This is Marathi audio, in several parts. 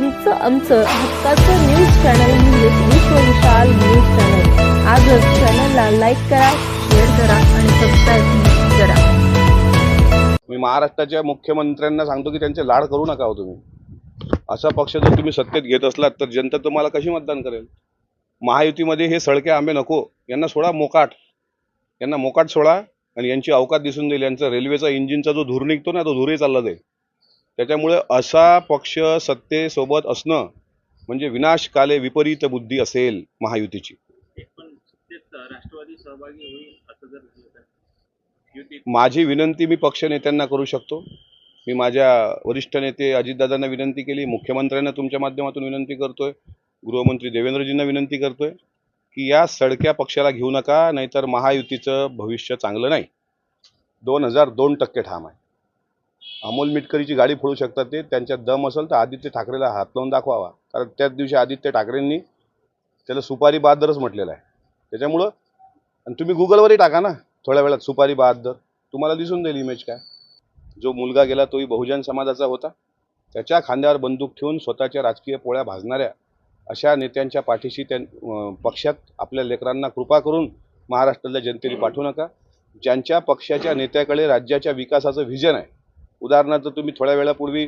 तुमचं आमचं हक्काचं न्यूज चॅनल म्हणजेच विश्वविशाल न्यूज चॅनल। आजच चॅनलला लाईक करा, शेअर करा आणि सबस्क्राईब करा। मी महाराष्ट्राच्या मुख्यमंत्र्यांना सांगतो की त्यांचे लाड करू नका हो तुम्ही। असा पक्ष जर तुम्ही सत्तेत घेत असलात तर जनता तुम्हाला कशी मतदान करेल? महायुतीमध्ये हे सळके आंबे नको, यांना सोडा मोकाट, यांना मोकाट सोडा आणि यांची अवकात दिसून देईल। यांचा रेल्वेचा इंजिनचा जो धूर निघतो ना, तो धूरही चालला जाईल। त्याच्यामुळे असा पक्ष सत्तेसोबत असणं म्हणजे विनाशकाले विपरीत बुद्धी असेल महायुतीची। राष्ट्रवादी सहभागी होईल असं जर युती माझी विनंती मी पक्ष नेत्यांना करू शकतो। मी माझ्या वरिष्ठ नेते अजितदादांना विनंती केली, मुख्यमंत्र्यांना तुमच्या माध्यमातून विनंती करतोय, गृहमंत्री देवेंद्रजींना विनंती करतोय की या सडक्या पक्षाला घेऊ नका, नाहीतर महायुतीचं भविष्य चांगलं नाही। 2002% ठाम आहे। अमोल मिटकरीची गाडी फोडू शकतात ते, त्यांच्यात दम असेल तर आदित्य ठाकरेला हात लावून दाखवावा, कारण त्याच दिवशी आदित्य ठाकरेंनी त्याला सुपारी बहादरच म्हटलेलं आहे। त्याच्यामुळं आणि तुम्ही गुगलवरही टाका ना थोड्या वेळात सुपारी बहादर, तुम्हाला दिसून जाईल इमेज काय। जो मुलगा गेला तोही बहुजन समाजाचा होता, त्याच्या खांद्यावर बंदूक ठेवून स्वतःच्या राजकीय पोळ्या भाजणाऱ्या अशा नेत्यांच्या पाठीशी पक्षात आपल्या लेकरांना कृपा करून महाराष्ट्रातल्या जनतेने पाठवू नका। ज्यांच्या पक्षाच्या नेत्याकडे राज्याच्या विकासाचं व्हिजन आहे, उदाहरणार्थ तुम्ही थोड्या वेळापूर्वी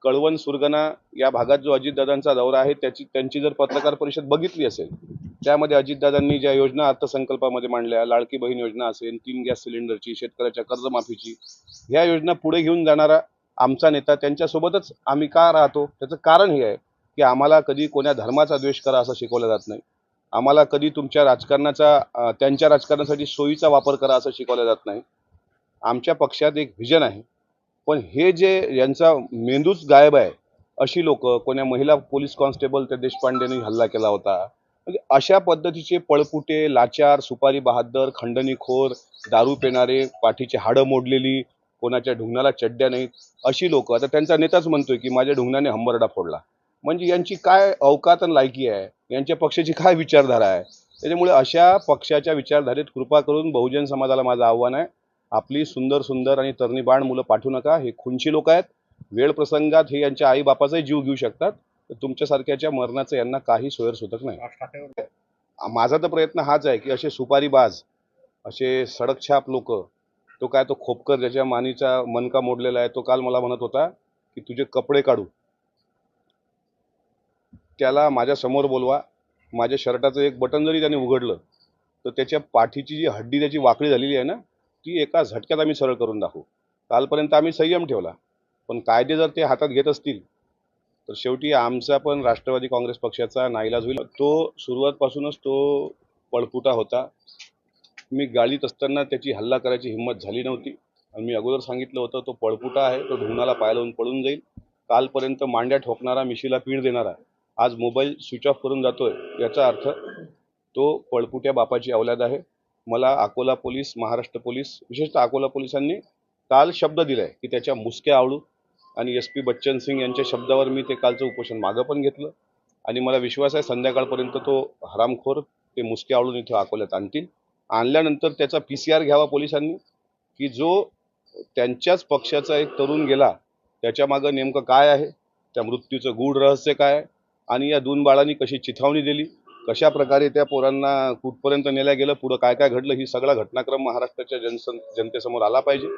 कळवण सुरगणा या भागात जो अजितदादांचा दौरा आहे त्यांची जर पत्रकार परिषद बघितली असेल, त्यामध्ये अजितदादांनी ज्या योजना अर्थसंकल्पामध्ये मांडल्या, लाडकी बहीण योजना असेल, 3 गॅस सिलेंडरची, शेतकऱ्याच्या कर्जमाफीची, ह्या योजना पुढे घेऊन जाणारा आमचा नेता त्यांच्यासोबतच आम्ही का राहतो? त्याचं कारण हे आहे की आम्हाला कधी कोण्या धर्माचा द्वेष करा असं शिकवलं जात नाही। आम्हाला कधी तुमच्या राजकारणाचा त्यांच्या राजकारणासाठी सोयीचा वापर करा असं शिकवलं जात नाही। आमच्या पक्षात एक व्हिजन आहे, पण हे जे यांचा मेंदूच गायब आहे अशी लोक, कोण्या महिला पोलीस कॉन्स्टेबल त्या देशपांडेंनी हल्ला केला होता, म्हणजे अशा पद्धतीचे पळपुटे, लाचार, सुपारी बहादर, खंडणीखोर, दारू पिणारे, पाठीचे हाडं मोडलेली, कोणाच्या ढुंगणाला चड्ड्या नाहीत अशी लोक, आता त्यांचा नेताच म्हणतोय की माझ्या ढुंगणाने हंबरडा फोडला। म्हणजे यांची काय अवकात आणि लायकी आहे, यांच्या पक्षाची काय विचारधारा आहे? त्याच्यामुळे अशा पक्षाच्या विचारधारेत कृपा करून बहुजन समाजाला माझं आव्हान आहे, आपली सुंदर सुंदर आणि तरणीबाण मुलं पाठवू नका। हे खुंची लोक आहेत, वेळ प्रसंगात हे यांच्या आई बापाचाही जीव घेऊ शकतात, तर तुमच्यासारख्याच्या मरणाचं यांना काही सोयर सुतक नाही। माझा तर प्रयत्न हाच आहे की असे सुपारीबाज, असे सडकछाप लोक, तो काय तो खोपकर ज्याच्या मानीचा मनका मोडलेला आहे, तो काल मला म्हणत होता की तुझे कपडे काढू, त्याला माझ्या समोर बोलवा। माझ्या शर्टाचं एक बटन जरी त्याने उघडलं तर त्याच्या पाठीची जी हड्डी त्याची वाकडी झालेली आहे ना, ती एका झटक्यात आम्ही सरळ करून दाखवू। कालपर्यंत आम्ही संयम ठेवला, पण कायदे जर ते हातात घेत असतील तर शेवटी आमचा पण राष्ट्रवादी काँग्रेस पक्षाचा नाईलाज होईल। तो सुरुवातपासूनच तो पळपुटा होता। मी गाडीत असताना त्याची हल्ला करायची हिंमत झाली नव्हती आणि मी अगोदर सांगितलं होतं तो पळपुटा आहे, तो ढुंगणाला पाय लावून पळून जाईल। कालपर्यंत मांड्या ठोकणारा, मिशीला पीड देणारा, आज मोबाईल स्विच ऑफ करून जातोय, याचा अर्थ तो पळपुट्या बापाची औलाद आहे। मला अकोला पोलीस, महाराष्ट्र पोलीस, विशेषतः अकोला पोलिसांनी काल शब्द दिलाय की त्याच्या मुसक्या आवळू, आणि SP बच्चन सिंग यांच्या शब्दावर मी ते कालचं उपोषण मागं पण घेतलं आणि मला विश्वास आहे संध्याकाळपर्यंत तो हरामखोर ते मुसक्या आवळून इथं अकोल्यात आणतील। आणल्यानंतर त्याचा PCR घ्यावा पोलिसांनी की जो त्यांच्याच पक्षाचा एक तरुण गेला त्याच्या मागं नेमकं काय आहे, त्या मृत्यूचं गूढ रहस्य काय आहे, आणि या 2 बाळांनी कशी चिथावणी दिली, कशा प्रकारे त्या पोरांना कुठपर्यंत नेल्या गेलं, पुढं काय काय घडलं, ही सगळा घटनाक्रम महाराष्ट्राच्या जनतेसमोर आला पाहिजे।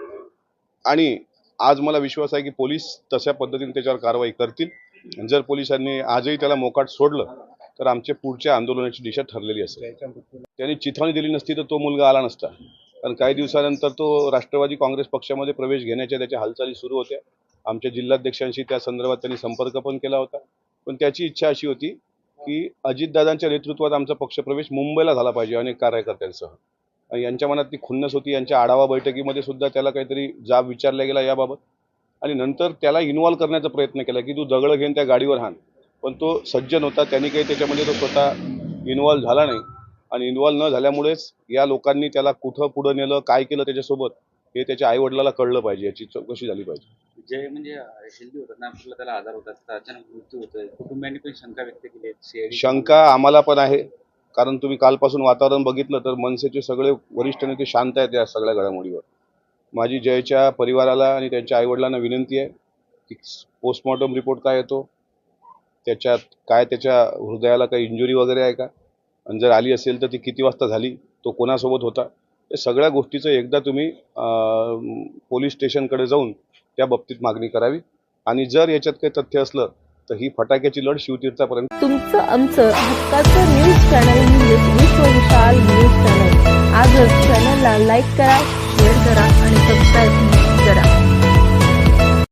आणि आज मला विश्वास आहे की पोलीस तशा पद्धतीने त्याच्यावर कारवाई करतील। जर पोलिसांनी आजही त्याला मोकाट सोडलं तर आमच्या पुढच्या आंदोलनाची दिशा ठरलेली असेल। त्यांनी चिथावणी दिली नसती तर तो मुलगा आला नसता, कारण काही दिवसानंतर तो राष्ट्रवादी काँग्रेस पक्षामध्ये प्रवेश घेण्याच्या त्याच्या हालचाली सुरू होत्या। आमच्या जिल्हाध्यक्षांशी त्या संदर्भात त्यांनी संपर्क पण केला होता, पण त्याची इच्छा अशी होती की अजितदादांच्या नेतृत्वात आमचा पक्षप्रवेश मुंबईला झाला पाहिजे अनेक कार्यकर्त्यांसह, आणि यांच्या मनात ती खुन्नस होती। यांच्या आढावा बैठकीमध्ये सुद्धा त्याला काहीतरी जाब विचारला गेला याबाबत, आणि नंतर त्याला इन्व्हॉल्व करण्याचा प्रयत्न केला की तू दगड घेऊन त्या गाडीवर हाण, पण तो सज्जन होता, त्यांनी काही त्याच्यामध्ये तो स्वतः इन्व्हॉल्व झाला नाही, आणि इन्व्हॉल्व न झाल्यामुळेच या लोकांनी त्याला कुठं पुढं नेलं, काय केलं त्याच्यासोबत, हे त्याच्या आई वडिलाला कळलं पाहिजे, याची चौकशी झाली पाहिजे। जे म्हणजे हेल्दी होतात ना, आपल्याला त्याला आजार होतात, अचानक मृत्यू होतोय, कुटुंबियांनी पण शंका व्यक्त केली आहे। शंका आम्हाला पण आहे, कारण तुम्ही कालपासून वातावरण बघितलं तर मनसेचे सगळे वरिष्ठ नेते शांत आहेत या सगळ्या घडामोडीवर। माझी जयच्या परिवाराला आणि त्यांच्या आईवडिलांना विनंती आहे की पोस्टमॉर्टम रिपोर्ट काय येतो, त्याच्यात काय त्याच्या हृदयाला काही इंजुरी वगैरे आहे का, आणि जर आली असेल तर ती किती वाजता झाली, तो कोणासोबत होता, या सगळ्या गोष्टीचं एकदा तुम्ही पोलीस स्टेशनकडे जाऊन त्या बाबतीत मागणी करावी. आणि जर याच्यात काही तथ्य असलं तर ही फटाक्याची लढ शिवतीर्थापर्यंत. तुमचं आमचं हक्काचं न्यूज चॅनल म्हणजेच विश्व विशाल न्यूज चॅनल. आजच चॅनलला लाईक करा, शेअर करा आणि सबस्क्राईब